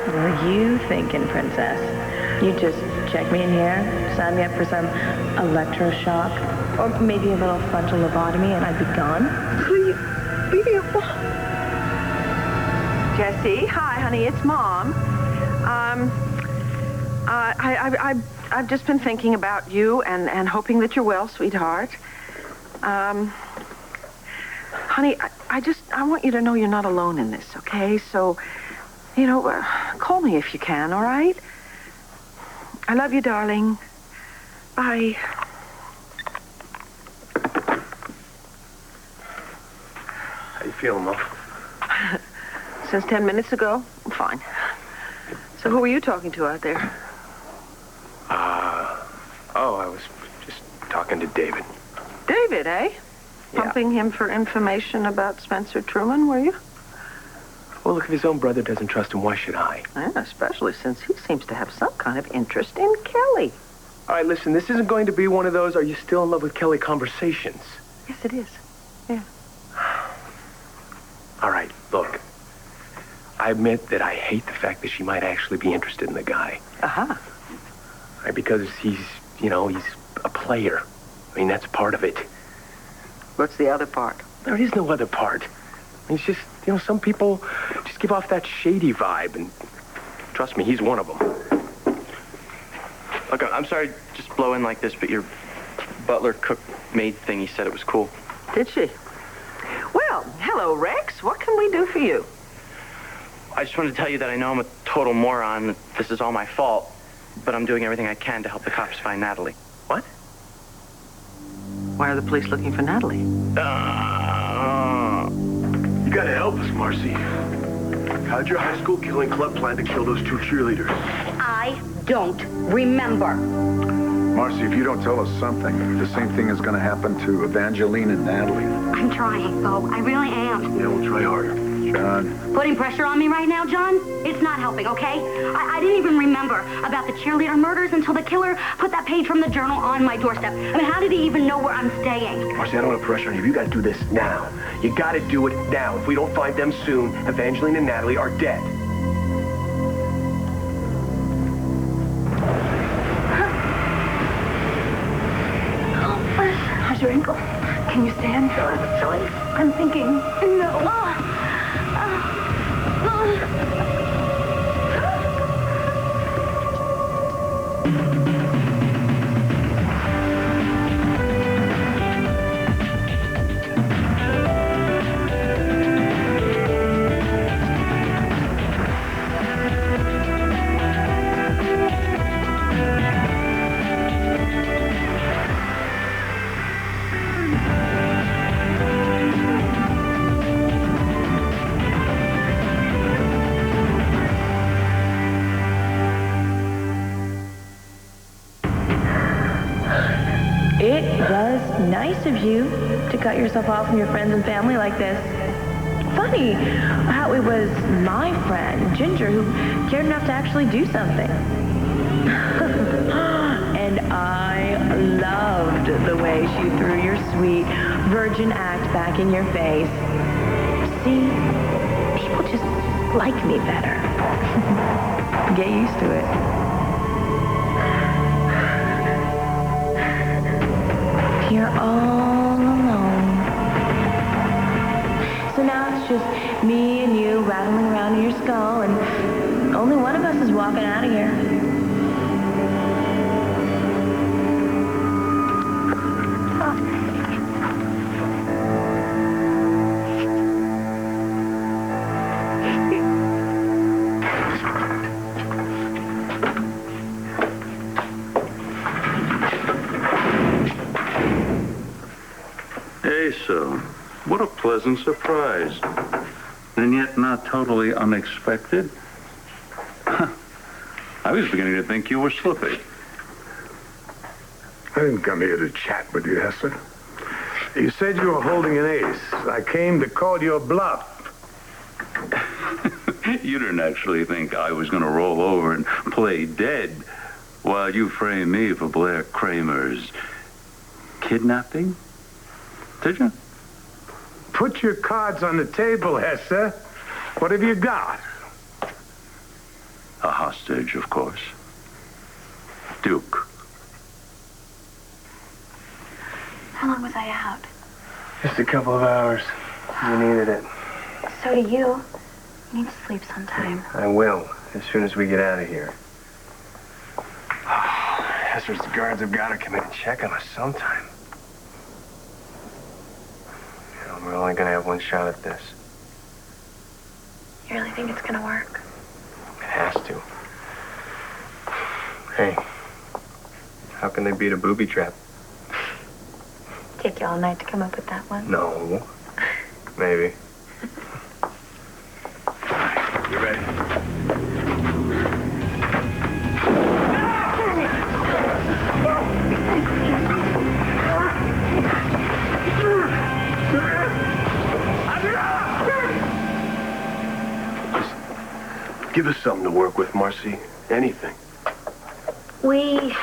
What were you thinking, Princess? You just check me in here, sign me up for some electroshock, or maybe a little frontal lobotomy, and I'd be gone? Please, Jessie, hi, honey, it's Mom. I've just been thinking about you and hoping that you're well, sweetheart. Honey, I want you to know you're not alone in this, okay? So, call me if you can, all right? I love you, darling. Bye. How you feeling, Mom? Since 10 minutes ago, I'm fine. So who were you talking to out there? I was just talking to David. David, eh? Yeah. Pumping him for information about Spencer Truman, were you? Well, look, if his own brother doesn't trust him, why should I? Yeah, especially since he seems to have some kind of interest in Kelly. All right, listen, this isn't going to be one of those "are you still in love with Kelly" conversations. Yes, it is. Yeah. All right, look. I admit that I hate the fact that she might actually be interested in the guy. Uh-huh. Right, because he's a player. I mean, that's part of it. What's the other part? There is no other part. I mean, it's just, some people just give off that shady vibe, and trust me, he's one of them. Look, I'm sorry just blow in like this, but your butler cook maid thing, he said it was cool. Did she? Well, hello, Rex. What can we do for you? I just wanted to tell you that I know I'm a total moron, that this is all my fault, but I'm doing everything I can to help the cops find Natalie. What? Why are the police looking for Natalie? You gotta help us, Marcy. How'd your high school killing club plan to kill those 2 cheerleaders? I don't remember. Marcy, if you don't tell us something, the same thing is going to happen to Evangeline and Natalie. I'm trying, though. I really am. Yeah, we'll try harder. John. Putting pressure on me right now, John? It's not helping, okay? I didn't even remember about the cheerleader murders until the killer put that page from the journal on my doorstep. I mean, how did he even know where I'm staying? Marcy, I don't want to pressure on you. You got to do this now. You got to do it now. If we don't find them soon, Evangeline and Natalie are dead. How's your ankle? Can you stand? Silly. I'm thinking. No. It was nice of you to cut yourself off from your friends and family like this. Funny how it was my friend, Ginger, who cared enough to actually do something. And I loved the way she threw your sweet virgin act back in your face. See, people just like me better. Get used to it. You're all alone. So now it's just me and you rattling around in your skull, and only one of us is walking out of here. So, what a pleasant surprise. And yet not totally unexpected. I was beginning to think you were slippy. I didn't come here to chat with you, Hester. You said you were holding an ace. I came to call your bluff. You didn't actually think I was going to roll over and play dead while you framed me for Blair Kramer's kidnapping? Did you? Put your cards on the table, Hester. What have you got? hostage, of course. Duke. How long was I out? Just a couple of hours. You needed it. So do you. You need to sleep sometime. I will, as soon as we get out of here. Esther's the guards have got to come in and check on us sometime. You know, we're only going to have one shot at this. You really think it's gonna work? It has to. Hey, how can they beat a booby trap? Take you all night to come up with that one? No. Maybe. You ready? Just give us something to work with, Marcy. Anything. We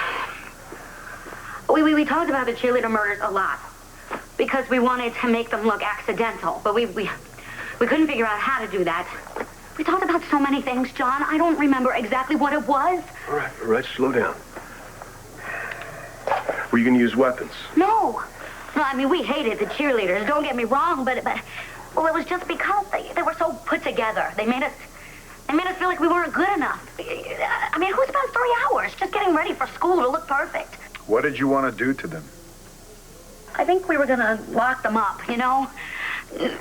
talked about the cheerleader murders a lot because we wanted to make them look accidental, but we couldn't figure out how to do that. We talked about so many things, John. I don't remember exactly what it was. All right, slow down. Were you going to use weapons? No, I mean, we hated the cheerleaders, don't get me wrong, but well, it was just because they were so put together. They made us feel like we weren't good enough. I mean, who spent 3 hours just getting ready for school to look perfect? What did you want to do to them? I think we were gonna lock them up, you know?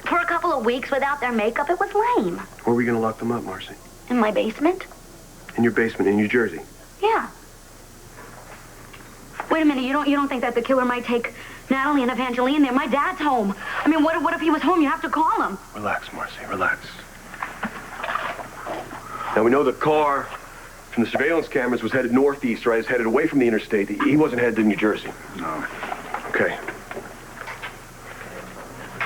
For a couple of weeks without their makeup, it was lame. Where are we going to lock them up, Marcy? In my basement? In your basement in New Jersey? Yeah. Wait a minute, you don't think that the killer might take Natalie and Evangeline there? My dad's home. I mean, what if he was home? You have to call him. Relax, Marcy, relax. Now, we know the car from the surveillance cameras was headed northeast, right? It's headed away from the interstate. He wasn't headed to New Jersey. No. Okay.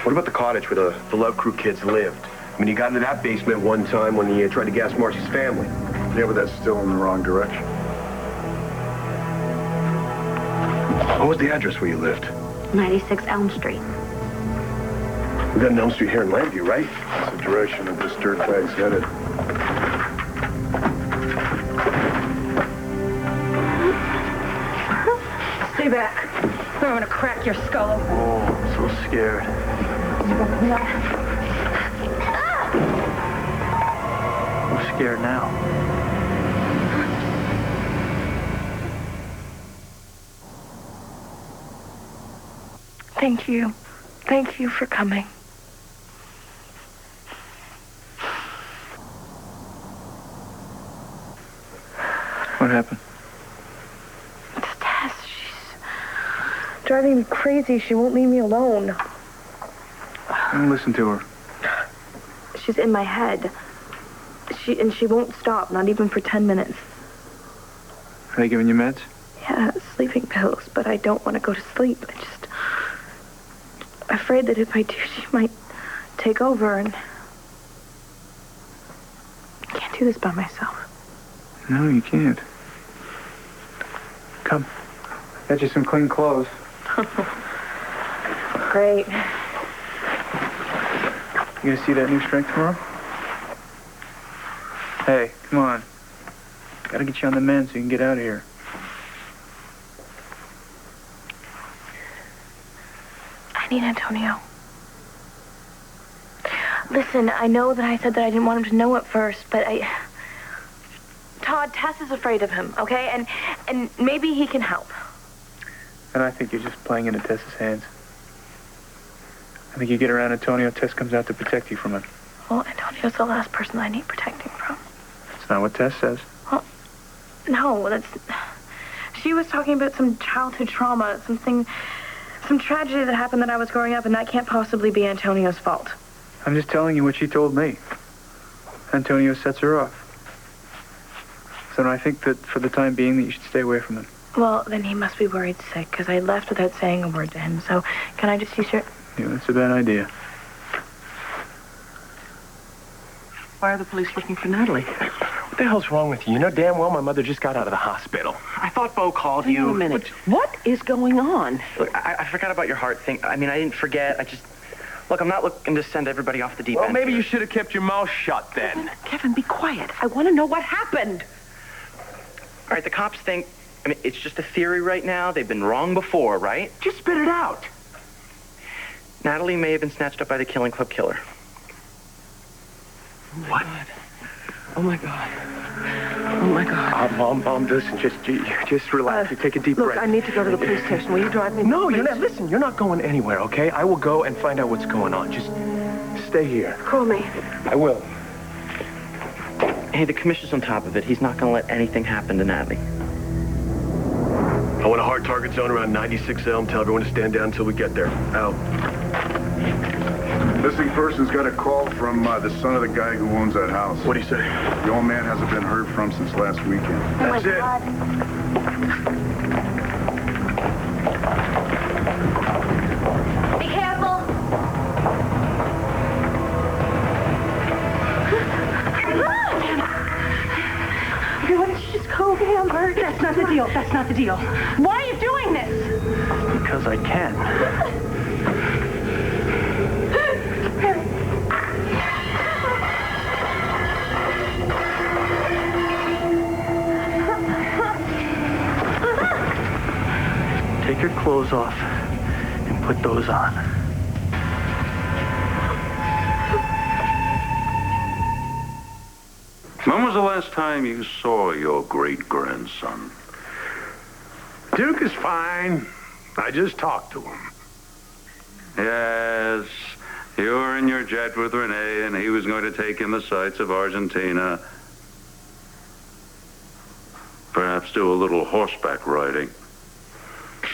What about the cottage where the Love Crew kids lived? I mean, he got into that basement one time when he tried to gas Marcy's family. Yeah, but that's still in the wrong direction. What was the address where you lived? 96 Elm Street. We got an Elm Street here in Landview, right? That's the direction that this dirtbag's headed. Stay back. I'm gonna crack your skull. Oh, I'm so scared. I'm scared now. Thank you. Thank you for coming. What happened? It's Tess. She's driving me crazy. She won't leave me alone. Don't listen to her. She's in my head. She won't stop, not even for 10 minutes. Are they giving you meds? Yeah, sleeping pills, but I don't want to go to sleep. I'm afraid that if I do, she might take over, and I can't do this by myself. No, you can't. Come. Got you some clean clothes. Great. You gonna see that new strength tomorrow? Hey, come on. Gotta get you on the mend so you can get out of here. I need Antonio. Listen, I know that I said that I didn't want him to know at first, but Todd, Tess is afraid of him, okay? And maybe he can help. And I think you're just playing into Tess's hands. I think you get around Antonio, Tess comes out to protect you from him. Well, Antonio's the last person I need protecting from. That's not what Tess says. Well, no, she was talking about some childhood trauma, some tragedy that happened that I was growing up, and that can't possibly be Antonio's fault. I'm just telling you what she told me. Antonio sets her off. So I think that for the time being that you should stay away from him. Well, then he must be worried sick, because I left without saying a word to him. So can I just use your... Yeah, that's a bad idea. Why are the police looking for Natalie? What the hell's wrong with you? You know damn well my mother just got out of the hospital. I thought Bo called Wait you. a minute. What is going on? Look, I forgot about your heart thing. I mean, I didn't forget. Look, I'm not looking to send everybody off the deep end. Well, maybe you should have kept your mouth shut then. Kevin, be quiet. I want to know what happened. All right, the cops think, I mean, it's just a theory right now. They've been wrong before, right? Just spit it out. Natalie may have been snatched up by the Killing Club killer. What? Oh, my God. Oh, my God. Mom, listen, just relax. You take a deep Look, breath. I need to go to the police station. Will you drive me? No, please? you're not. Listen, you're not going anywhere, okay? I will go and find out what's going on. Just stay here. Call me. I will. Hey, the commissioner's on top of it. He's not going to let anything happen to Natalie. I want a hard target zone around 96 Elm. Tell everyone to stand down until we get there. Out. Missing person's got a call from the son of the guy who owns that house. What'd he say? The old man hasn't been heard from since last weekend. That's it. Be careful. Why don't you just go, Amber? That's not the deal. That's not the deal. Why are you doing this? Because I can. Take your clothes off and put those on. When was the last time you saw your great-grandson? Duke is fine. I just talked to him. Yes, you were in your jet with Renee, and he was going to take in the sights of Argentina. Perhaps do a little horseback riding.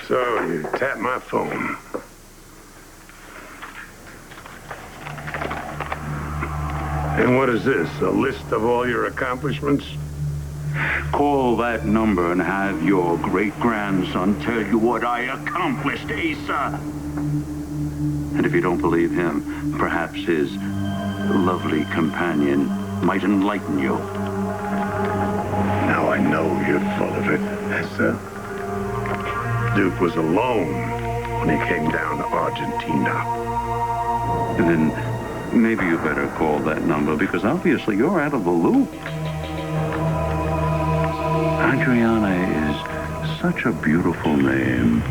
So you tapped my phone. And what is this, a list of all your accomplishments? Call that number and have your great-grandson tell you what I accomplished, Asa. And if you don't believe him, perhaps his lovely companion might enlighten you. Now I know you're full of it, Asa. Duke was alone when he came down to Argentina. And then maybe you better call that number, because obviously you're out of the loop. Adriana is such a beautiful name.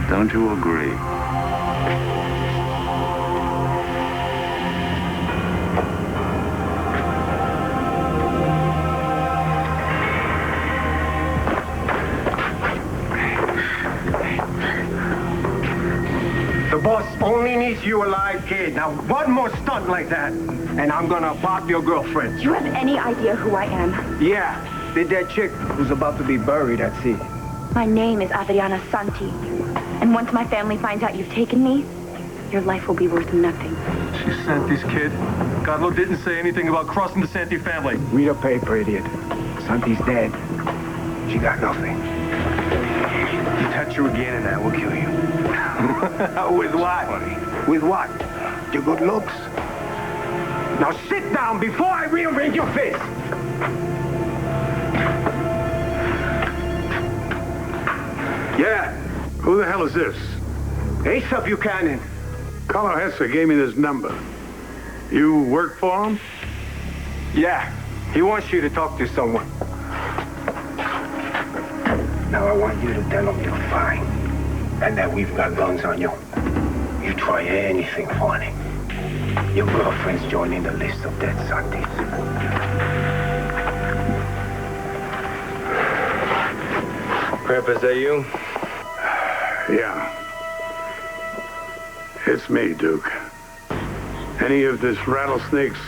Don't you agree? The boss only needs you alive, kid. Now, one more stunt like that, and I'm gonna pop your girlfriend. Do you have any idea who I am? Yeah, the dead chick who's about to be buried at sea. My name is Adriana Santi. And once my family finds out you've taken me, your life will be worth nothing. She's Santi's kid. Carlo didn't say anything about crossing the Santi family. Read a paper, idiot. Santi's dead. She got nothing. You touch her again and I will kill you. With what? With what? Your good looks? Now sit down before I rearrange your face. Yeah, who the hell is this? Asa Buchanan. Carlo Hester gave me this number. You work for him? Yeah, he wants you to talk to someone. Now I want you to tell him you're fine, and that we've got guns on you. You try anything funny, your girlfriend's joining the list of dead Santis. Grandpa, is that you? Yeah. It's me, Duke. Any of this rattlesnake's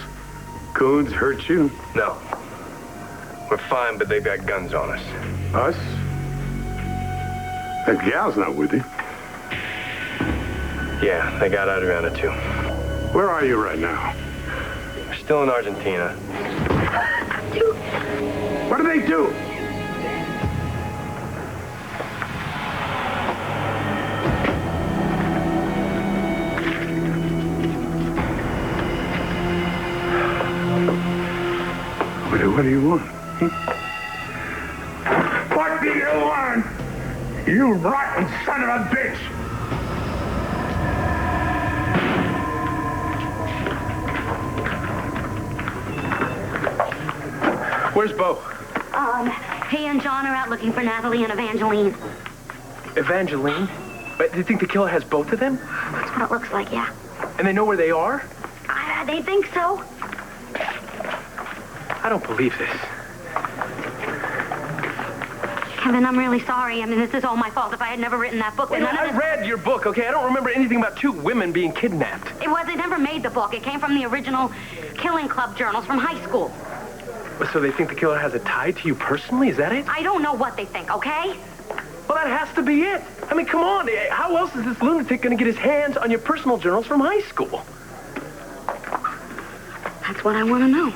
goons hurt you? No. We're fine, but they've got guns on us. Us? That gal's not with you. Yeah, they got Adriana too. Where are you right now? We're still in Argentina. What do they do? What do you want? What do you want? You rotten son of a bitch! Where's Bo? He and John are out looking for Natalie and Evangeline. Evangeline? But do you think the killer has both of them? That's what it looks like, yeah. And they know where they are? They think so. I don't believe this. Kevin, I'm really sorry. I mean, this is all my fault. If I had never written that book, then I read your book, okay? I don't remember anything about two women being kidnapped. They never made the book. It came from the original Killing Club journals from high school. So they think the killer has a tie to you personally? Is that it? I don't know what they think, okay? Well, that has to be it. I mean, come on. How else is this lunatic going to get his hands on your personal journals from high school? That's what I want to know.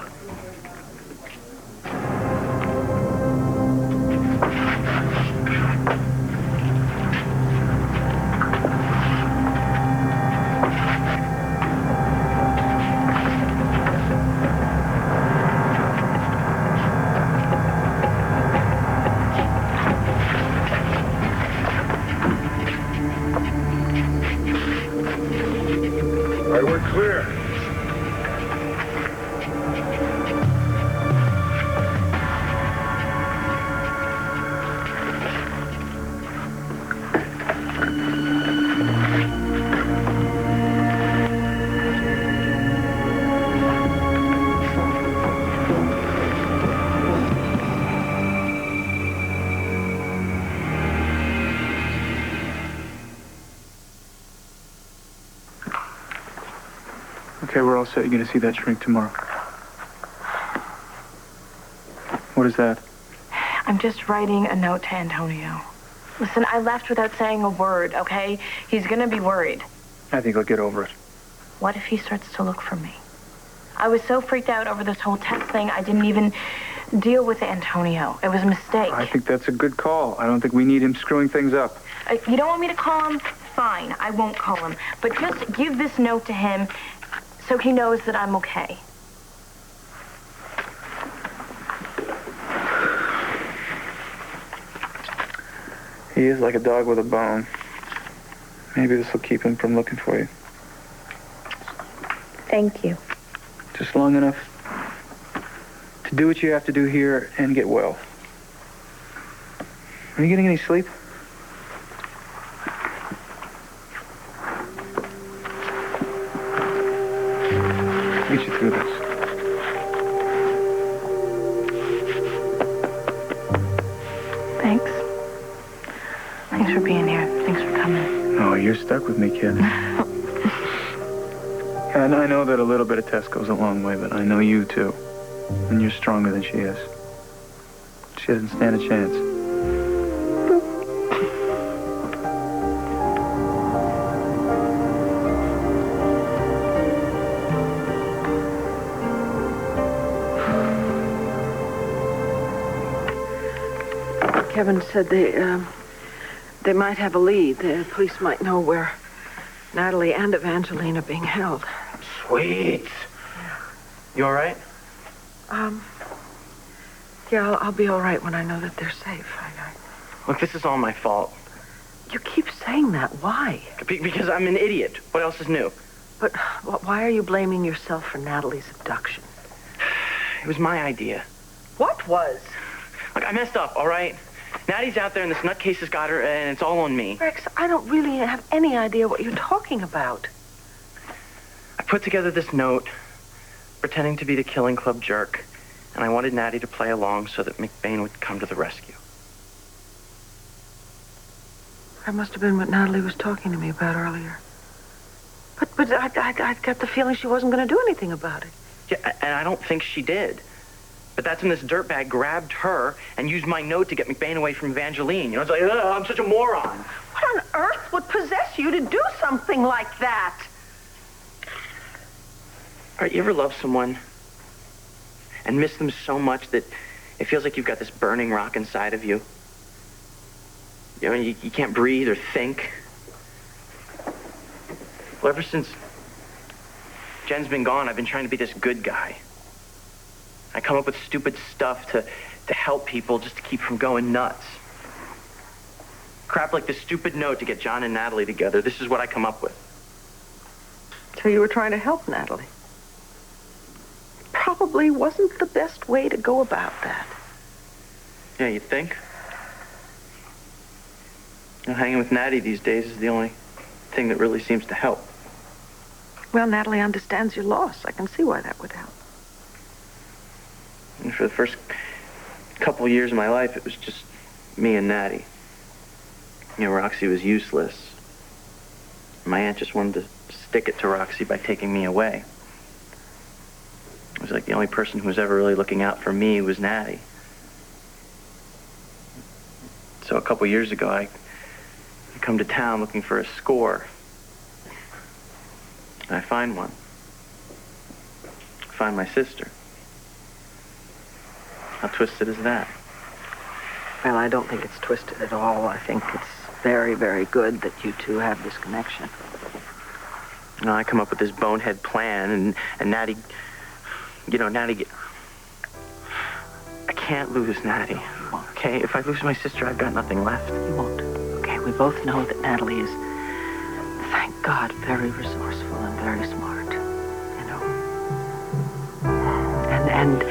All right, we're clear. Okay, we're all set. You're going to see that shrink tomorrow. What is that? I'm just writing a note to Antonio. Listen, I left without saying a word, okay? He's gonna be worried. I think I'll get over it. What if he starts to look for me? I was so freaked out over this whole text thing, I didn't even deal with Antonio. It was a mistake. I think that's a good call. I don't think we need him screwing things up. You don't want me to call him? Fine, I won't call him. But just give this note to him so he knows that I'm okay. He is like a dog with a bone. Maybe this will keep him from looking for you. Thank you. Just long enough to do what you have to do here and get well. Are you getting any sleep? I'll get you through this. Thanks. Thanks for being here. Thanks for coming. Oh, you're stuck with me, kid. And I know that a little bit of Tess goes a long way, but I know you, too. And you're stronger than she is. She doesn't stand a chance. Kevin said they might have a lead. The police might know where Natalie and Evangeline are being held. Sweet. You all right? Yeah, I'll be all right when I know that they're safe. Look, this is all my fault. You keep saying that. Why? Because I'm an idiot. What else is new? But why are you blaming yourself for Natalie's abduction? It was my idea. What was? Look, I messed up, all right? Natty's out there and this nutcase has got her, and it's all on me. Rex, I don't really have any idea what you're talking about. I put together this note, pretending to be the Killing Club jerk, and I wanted Natty to play along so that McBain would come to the rescue. That must have been what Natalie was talking to me about earlier. But I got the feeling she wasn't going to do anything about it. Yeah, and I don't think she did. But that's when this dirtbag grabbed her and used my note to get McBain away from Evangeline. You know, it's like, I'm such a moron. What on earth would possess you to do something like that? All right, you ever love someone and miss them so much that it feels like you've got this burning rock inside of you? You know, you can't breathe or think. Well, ever since Jen's been gone, I've been trying to be this good guy. I come up with stupid stuff to help people just to keep from going nuts. Crap like this stupid note to get John and Natalie together. This is what I come up with. So you were trying to help Natalie. Probably wasn't the best way to go about that. Yeah, you think? You know, hanging with Natty these days is the only thing that really seems to help. Well, Natalie understands your loss. I can see why that would help. And for the first couple years of my life, it was just me and Natty. You know, Roxy was useless. My aunt just wanted to stick it to Roxy by taking me away. It was like the only person who was ever really looking out for me was Natty. So a couple years ago, I come to town looking for a score. And I find one. I find my sister. How twisted is that? Well, I don't think it's twisted at all. I think it's very, very good that you two have this connection. You know, I come up with this bonehead plan, and Natty, you know, Natty, I can't lose Natty. Okay, if I lose my sister, I've got nothing left. You won't. Okay, we both know that Natalie is, thank God, very resourceful and very smart. You know. And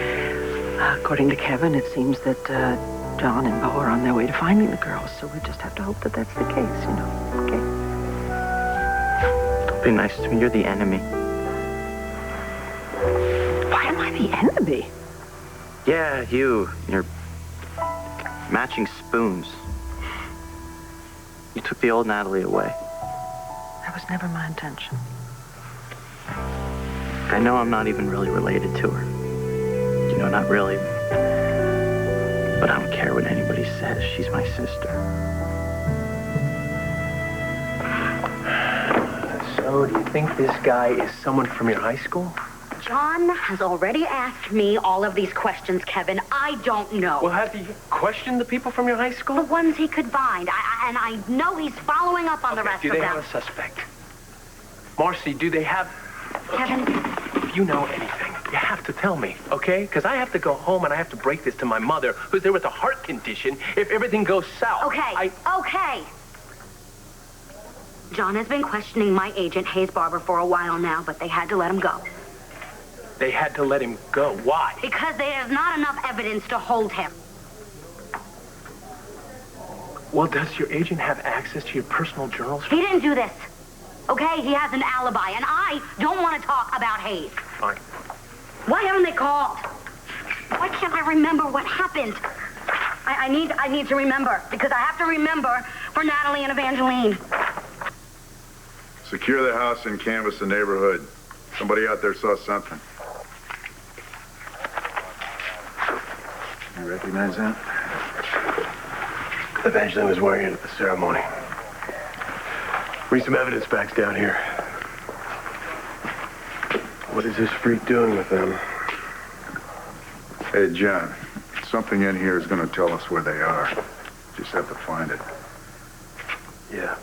according to Kevin, it seems that John and Bo are on their way to finding the girls. So we just have to hope that that's the case. You know. Okay. Don't be nice to me. You're the enemy. Why am I the enemy? Yeah, you're matching spoons. You took the old Natalie away. That was never my intention. I know I'm not even really related to her. You know, not really. But I don't care what anybody says. She's my sister. So, do you think this guy is someone from your high school? John has already asked me all of these questions, Kevin. I don't know. Well, have you questioned the people from your high school? The ones he could find. And I know he's following up on the rest do of they them. have a suspect? Marcy, do they have... Kevin... If you know anything, you have to tell me, okay? Because I have to go home and I have to break this to my mother, who's there with a heart condition, if everything goes south. Okay, okay. John has been questioning my agent, Hayes Barber, for a while now, but they had to let him go. They had to let him go. Why? Because there's not enough evidence to hold him. Well, does your agent have access to your personal journals? He didn't do this. Okay? He has an alibi, and I don't want to talk about Hayes. Fine. Why haven't they called? Why can't I remember what happened? I need to remember, because I have to remember for Natalie and Evangeline. Secure the house and canvass the neighborhood. Somebody out there saw something. You recognize that? Evangeline was wearing it at the ceremony. Bring some evidence backs down here. What is this freak doing with them? Hey, John, something in here is going to tell us where they are. Just have to find it. Yeah.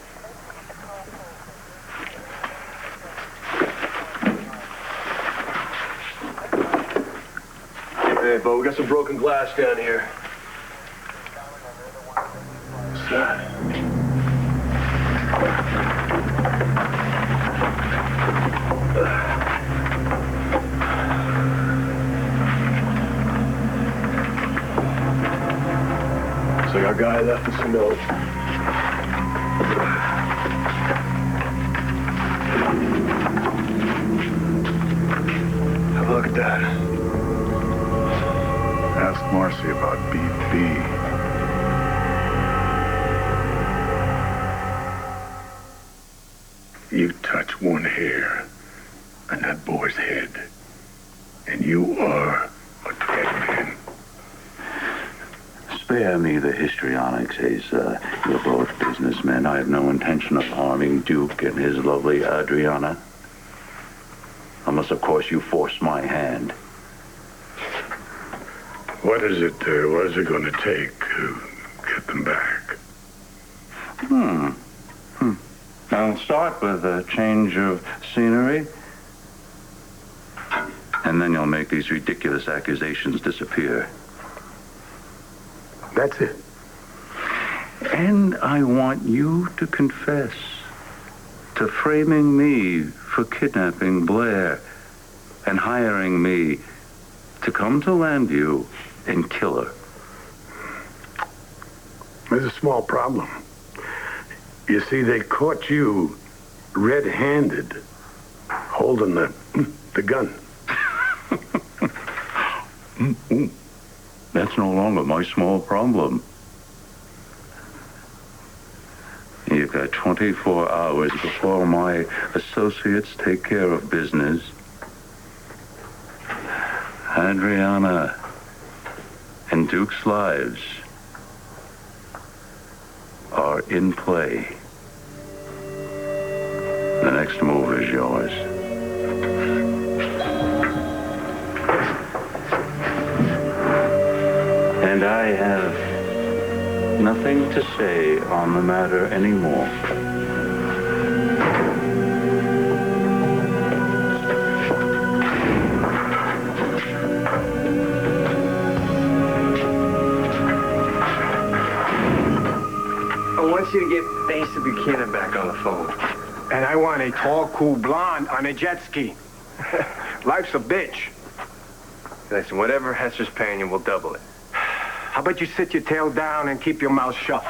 Hey, Bo, we got some broken glass down here. What's that? Looks like our guy left us a note. Have a look at that. Ask Marcy about BP. You touch one hair on that boy's head, and you are a dead man. Spare me the histrionics, Hayes. You're both businessmen. I have no intention of harming Duke and his lovely Adriana. Unless, of course, you force my hand. What is it going to take to get them back? I'll start with a change of scenery. And then you'll make these ridiculous accusations disappear. That's it. And I want you to confess to framing me for kidnapping Blair and hiring me to come to Landview and kill her. There's a small problem. You see, they caught you red-handed holding the gun. That's no longer my small problem. You've got 24 hours before my associates take care of business. Adriana and Duke's lives are in play. The next move is yours. And I have nothing to say on the matter anymore. I want you to get Basa Buchanan back on the phone. And I want a tall, cool blonde on a jet ski. Life's a bitch. Listen, whatever Hester's paying you, we'll double it. How about you sit your tail down and keep your mouth shut?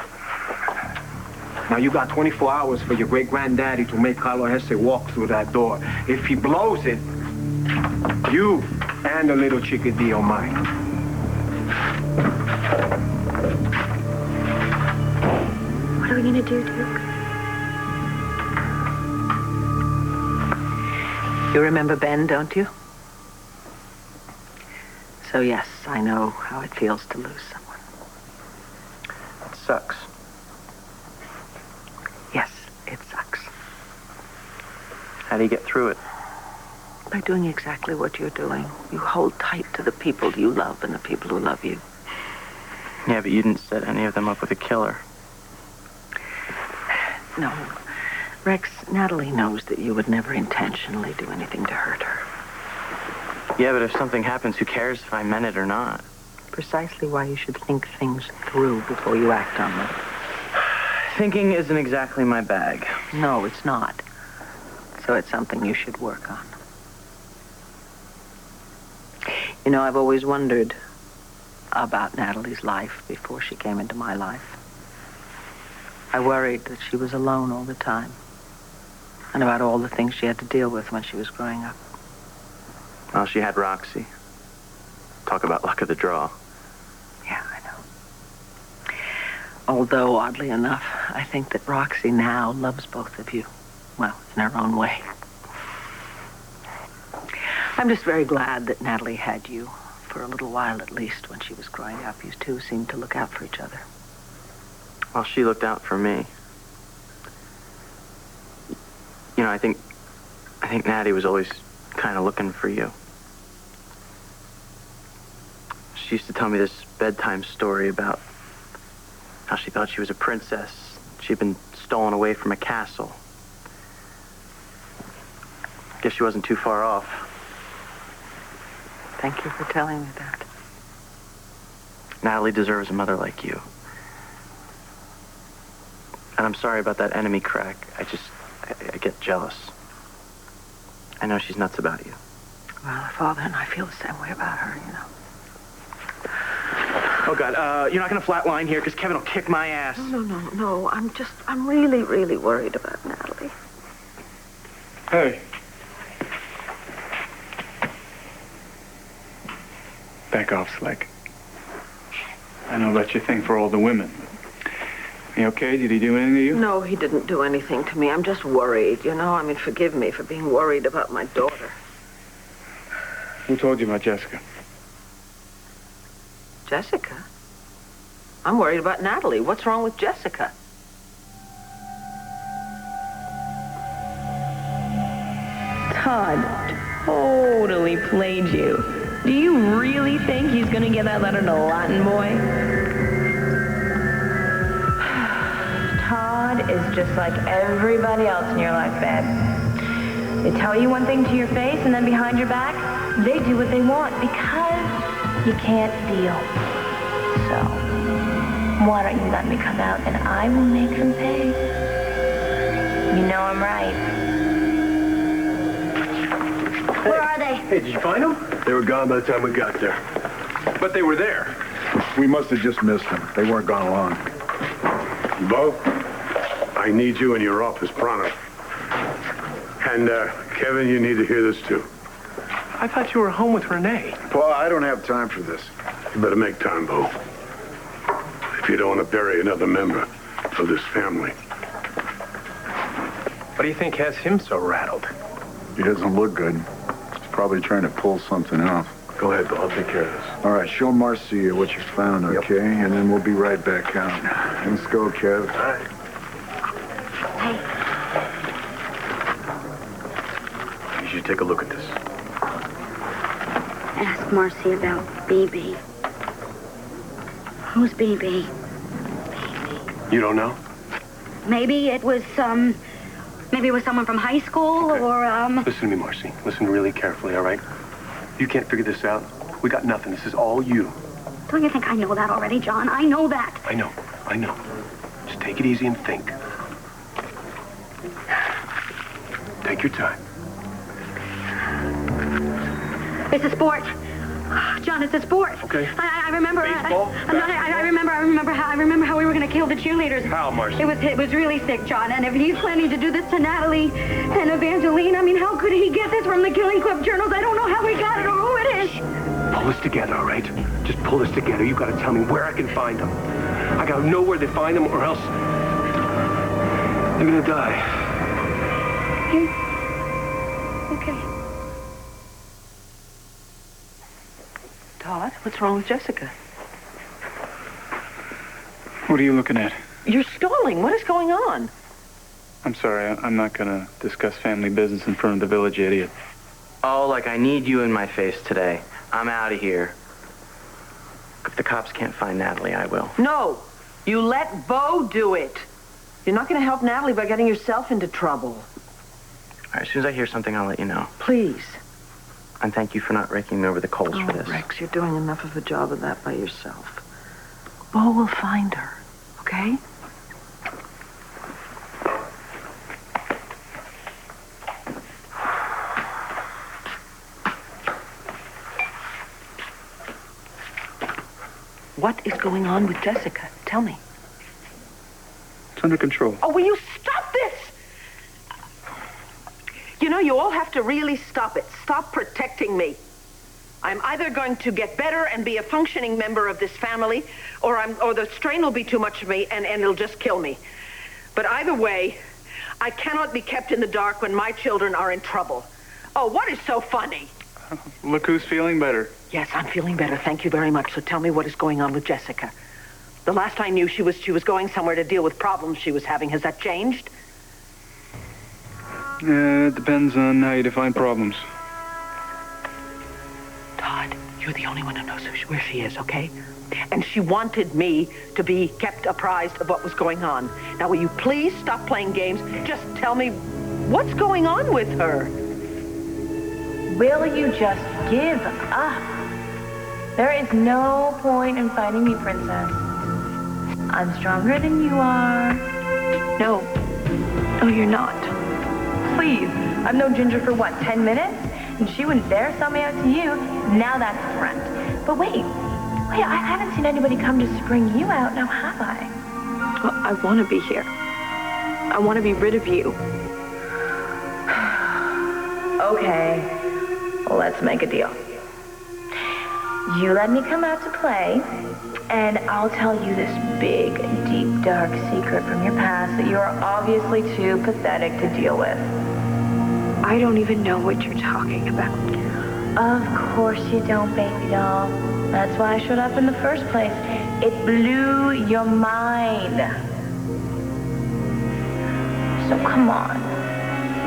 Now, you got 24 hours for your great-granddaddy to make Carlo Hesse walk through that door. If he blows it, you and the little chickadee mine. What are we gonna do, Duke? You remember Ben, don't you? So yes, I know how it feels to lose someone. It sucks. Yes, it sucks. How do you get through it? By doing exactly what you're doing. You hold tight to the people you love and the people who love you. Yeah, but you didn't set any of them up with a killer. No. Rex, Natalie knows that you would never intentionally do anything to hurt her. Yeah, but if something happens, who cares if I meant it or not? Precisely why you should think things through before you act on them. Thinking isn't exactly my bag. No, it's not. So it's something you should work on. You know, I've always wondered about Natalie's life before she came into my life. I worried that she was alone all the time. And about all the things she had to deal with when she was growing up. Well, she had Roxy. Talk about luck of the draw. Yeah, I know. Although, oddly enough, I think that Roxy now loves both of you. Well, in her own way. I'm just very glad that Natalie had you, for a little while at least, when she was growing up. You two seemed to look out for each other. Well, she looked out for me. You know, I think Natty was always kind of looking for you. She used to tell me this bedtime story about how she thought she was a princess. She'd been stolen away from a castle. Guess she wasn't too far off. Thank you for telling me that. Natalie deserves a mother like you. And I'm sorry about that enemy crack. I get jealous. I know she's nuts about you. Well, her father and I feel the same way about her, you know. Oh, God, you're not going to flatline here because Kevin will kick my ass. No. I'm really, really worried about Natalie. Hey. Back off, Slick. I know that's your thing for all the women. You okay? Did he do anything to you? No, he didn't do anything to me. I'm just worried, you know? I mean, forgive me for being worried about my daughter. Who told you about Jessica? Jessica? I'm worried about Natalie. What's wrong with Jessica? Todd totally played you. Do you really think he's gonna give that letter to Latin Boy? Todd is just like everybody else in your life, babe. They tell you one thing to your face, and then behind your back, they do what they want because you can't deal. So, why don't you let me come out and I will make them pay? You know I'm right. Where are they? Hey, did you find them? They were gone by the time we got there. But they were there. We must have just missed them. They weren't gone long. Bo, I need you in your office pronto. And, Kevin, you need to hear this, too. I thought you were home with Renee. Paul, I don't have time for this. You better make time, Bo. If you don't want to bury another member of this family. What do you think has him so rattled? He doesn't look good. He's probably trying to pull something off. Go ahead, Bo. I'll take care of this. All right, show Marcy what you found, okay? Yep. And then we'll be right back out. Let's go, Kev. All right. Hey. You should take a look at this. Ask Marcy about BB. Who's BB? You don't know? Maybe it was someone from high school, Okay. or, Listen to me, Marcy. Listen really carefully, all right? You can't figure this out. We got nothing. This is all you. Don't you think I know that already, John? I know that. I know. Just take it easy and think. Take your time. It's a sport. John, it's a sport. Okay. I remember. Baseball? I remember how we were going to kill the cheerleaders. How, Marcy? It was really sick, John. And if he's planning to do this to Natalie and Evangeline, I mean, how could he get this from the Killing Club journals? I don't know how he got it or who it is. Pull this together, all right? Just pull this together. You got to tell me where I can find them. I got to know where they find them, or else they're going to die. Okay. Todd, what's wrong with Jessica? What are you looking at? You're stalling. What is going on? I'm sorry, I'm not gonna discuss family business in front of the village idiot. Oh, like I need you in my face today. I'm out of here. If the cops can't find Natalie, I will. No, you let Bo do it. You're not going to help Natalie by getting yourself into trouble. All right, as soon as I hear something, I'll let you know. Please. And thank you for not raking me over the coals for this. Rex, you're doing enough of a job of that by yourself. Bo will find her, okay? What is going on with Jessica? Tell me. It's under control. Oh, will you stop this? You know, you all have to really stop it. Stop protecting me. I'm either going to get better and be a functioning member of this family, or the strain will be too much for me and it'll just kill me. But either way, I cannot be kept in the dark when my children are in trouble. Oh, what is so funny? Look who's feeling better. Yes, I'm feeling better. Thank you very much. So tell me what is going on with Jessica. The last I knew, she was going somewhere to deal with problems she was having. Has that changed? It depends on how you define problems. Todd, you're the only one who knows where she is, okay? And she wanted me to be kept apprised of what was going on. Now, will you please stop playing games? Just tell me what's going on with her. Will you just give up? There is no point in fighting me, Princess. I'm stronger than you are. No, you're not. Please. I've known Ginger for, 10 minutes? And she wouldn't dare sell me out to you. Now that's a friend. But wait, I haven't seen anybody come to spring you out, now have I? Well, I want to be here. I want to be rid of you. Okay, let's make a deal. You let me come out to play, and I'll tell you this big, deep, dark secret from your past that you are obviously too pathetic to deal with. I don't even know what you're talking about. Of course you don't, baby doll. That's why I showed up in the first place. It blew your mind. So come on.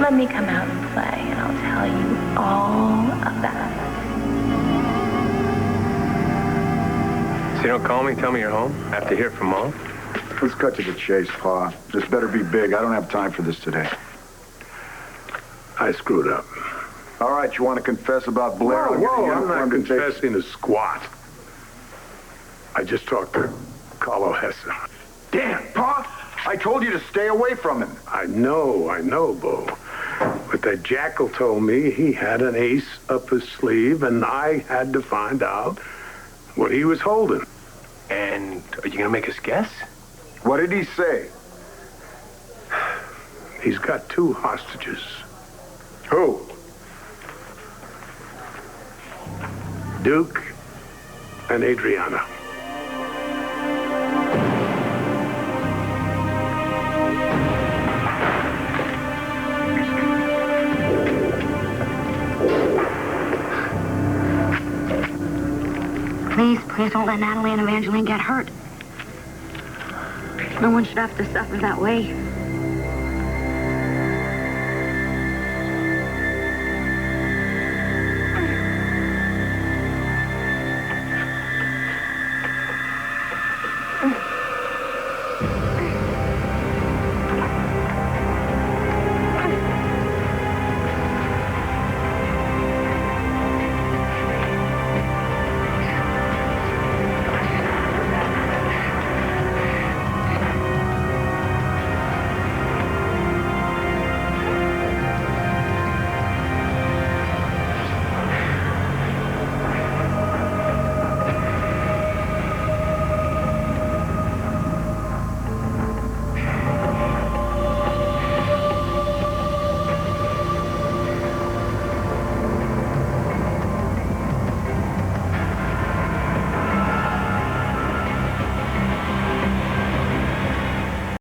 Let me come out and play, and I'll tell you all about it. So you don't call me, tell me you're home after you hear from Mom? Let's cut to the chase, Pa. This better be big. I don't have time for this today. I screwed up. All right, you want to confess about Blair? Whoa, I'm not confessing a squat. I just talked to Carlo Hesse. Damn, Pa! I told you to stay away from him. I know, Bo. But that jackal told me he had an ace up his sleeve, and I had to find out what he was holding. And are you going to make us guess? What did he say? He's got 2 hostages. Who? Duke and Adriana. Please don't let Natalie and Evangeline get hurt. No one should have to suffer that way.